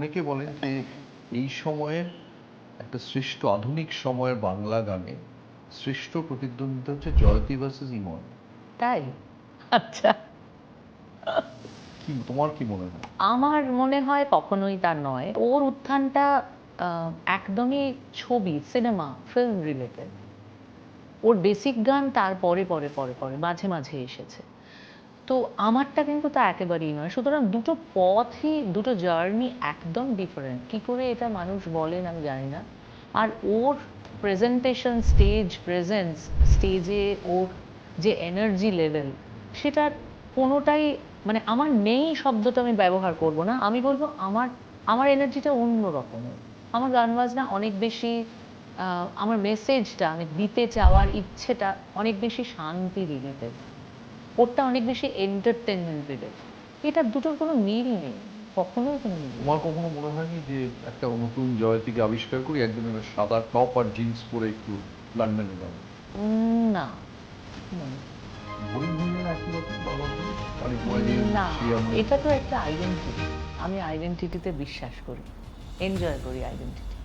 অনেকে বলেন যে এই সময়ের একটা শ্রেষ্ঠ আধুনিক সময়ের বাংলা গানে শ্রেষ্ঠ প্রতিদ্বন্দ্বিতা হচ্ছে জয়তী ভার্সেস ইমন। তাই? আচ্ছা। কি তোমার কি মনে হয়? আমার মনে হয় কখনোই তা নয়। ওর উত্থানটা একদমই ছবি, সিনেমা, ফিল্ম রিলেটেড। ওর বেসিক গান তার পরে পরে পরে পরে মাঝে মাঝে এসেছে। তো আমারটা কিন্তু তা একেবারেই নয়। সুতরাং দুটো পথই, দুটো জার্নি একদম ডিফারেন্ট। কি করে এটা মানুষ বলেন আমি জানি না। আর ওর প্রেজেন্টেশন, স্টেজ প্রেজেন্স, স্টেজে ওর যে এনার্জি লেভেল, সেটার কোনোটাই মানে আমার নেই শব্দটা আমি ব্যবহার করব না। আমি বলবো আমার আমার এনার্জিটা অন্য রকমের। আমার গান বাজনা অনেক বেশি, আমার মেসেজটা আমি দিতে চাওয়ার ইচ্ছেটা অনেক বেশি শান্তি রিলেটেড। ওরটা অনেক বেশি এন্টারটেনমেন্ট রিলেটেড। এটা দুটোর কোনো মিল নেই, কখনোই কোনো মিল নেই। তোমার কখনো মনে হয়নি যে একটা নতুন জয়তীকে আবিষ্কার করি, একদম একটা সাদা টপ আর জিন্স পরে একটু লন্ডনে যাবো? না, না, বোরিং হয়ে যায় না একই রকম বারবার করে? খালি বয়ে না, শিয়ানো। এটা তো একটা আইডেন্টিটি। আমি আইডেন্টিটিতে বিশ্বাস করি, এনজয় করি আইডেন্টিটি।